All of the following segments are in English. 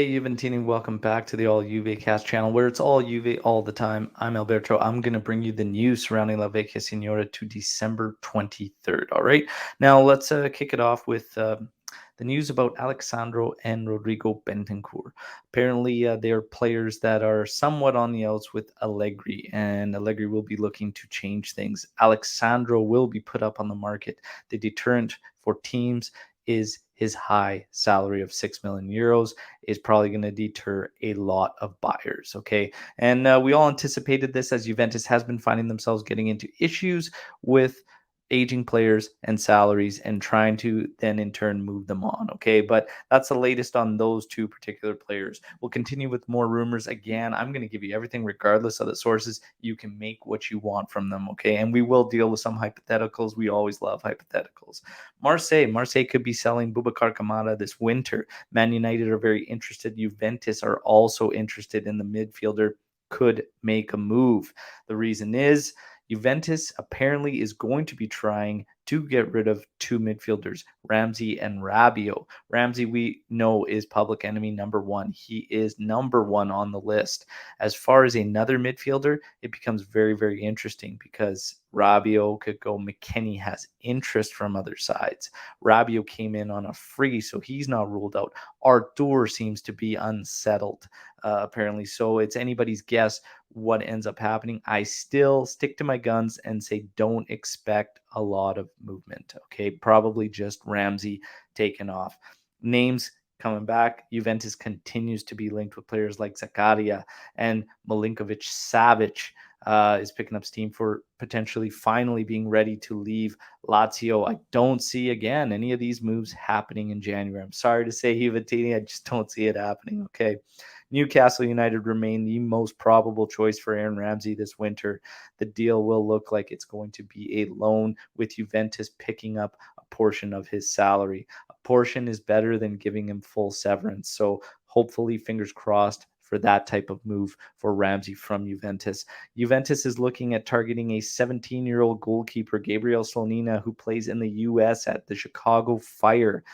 Hey, Juventini, welcome back to the All Juve Cast channel, where it's all Juve all the time. I'm Alberto. I'm going to bring you the news surrounding La Vecchia Signora to December 23rd. All right. Now, let's kick it off with the news about Alexandro and Rodrigo Bentancur. Apparently, they are players that are somewhat on the outs with Allegri, and Allegri will be looking to change things. Alexandro will be put up on the market. The deterrent for teams is his high salary of 6 million euros is probably going to deter a lot of buyers. Okay. And we all anticipated this as Juventus has been finding themselves getting into issues with aging players and salaries and trying to then in turn move them on. Okay. But that's the latest on those two particular players. We'll continue with more rumors. Again, I'm going to give you everything regardless of the sources. You can make what you want from them. Okay. And we will deal with some hypotheticals. We always love hypotheticals. Marseille could be selling Boubacar Kamara this winter. Man United are very interested. Juventus are also interested in the midfielder, could make a move. The reason is Juventus apparently is going to be trying to get rid of two midfielders, Ramsey and Rabiot. Ramsey, we know, is public enemy number one. He is number one on the list. As far as another midfielder, it becomes very, very interesting because Rabiot could go. McKennie has interest from other sides. Rabiot came in on a free, so he's not ruled out. Artur seems to be unsettled, apparently. So it's anybody's guess what ends up happening. I still stick to my guns and say don't expect a lot of movement. Okay, probably just Ramsey taken off. Names coming back. Juventus continues to be linked with players like Zakaria and Milinkovic Savic. Is picking up steam for potentially finally being ready to leave Lazio. I don't see again any of these moves happening in January. I'm sorry to say, Juventini, I just don't see it happening. Okay. Newcastle United remain the most probable choice for Aaron Ramsey this winter. The deal will look like it's going to be a loan with Juventus picking up a portion of his salary. A portion is better than giving him full severance. So hopefully, fingers crossed for that type of move for Ramsey from Juventus. Juventus is looking at targeting a 17-year-old goalkeeper, Gabriel Slonina, who plays in the U.S. at the Chicago Fire.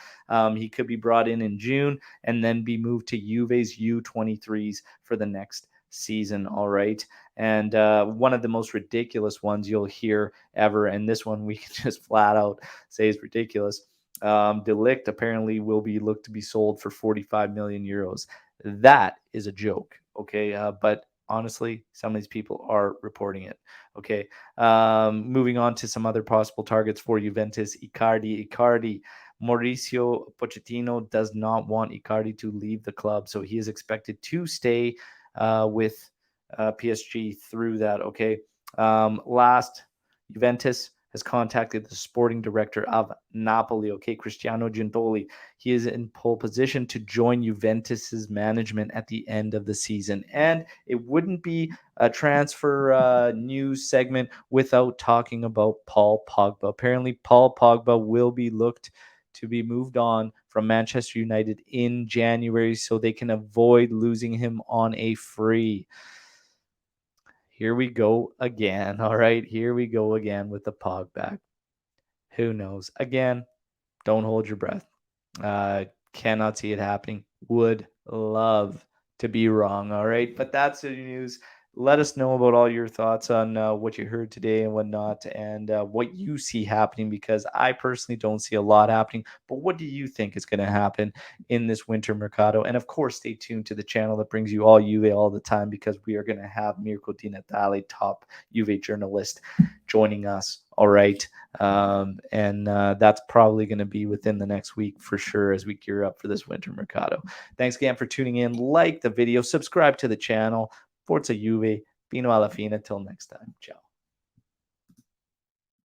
He could be brought in June and then be moved to Juve's U23s for the next season. All right. And one of the most ridiculous ones you'll hear ever, and this one we can just flat out say is ridiculous. De Ligt apparently will be looked to be sold for 45 million euros. That is a joke. Okay. But honestly, some of these people are reporting it. Okay. Moving on to some other possible targets for Juventus. Icardi. Mauricio Pochettino does not want Icardi to leave the club, so he is expected to stay with PSG through that. Okay. Last, Juventus has contacted the sporting director of Napoli, okay, Cristiano Gintoli. He is in pole position to join Juventus's management at the end of the season. And it wouldn't be a transfer news segment without talking about Paul Pogba. Apparently, Paul Pogba will be looked to be moved on from Manchester United in January so they can avoid losing him on a free. Here we go again. All right, here we go again with the Pog back. Who knows? Again, don't hold your breath. Cannot see it happening. Would love to be wrong. All right, but that's the news. Let us know about all your thoughts on what you heard today and whatnot, and what you see happening, because I personally don't see a lot happening. But what do you think is going to happen in this winter mercado? And of course, stay tuned to the channel that brings you all Juve all the time, because we are going to have Mirko Di Natale, top Juve journalist, joining us. All right. And that's probably going to be within the next week for sure as we gear up for this winter mercado. Thanks again for tuning in. Like the video, subscribe to the channel. Forza Juve, Fino alla fine. Till next time. Ciao.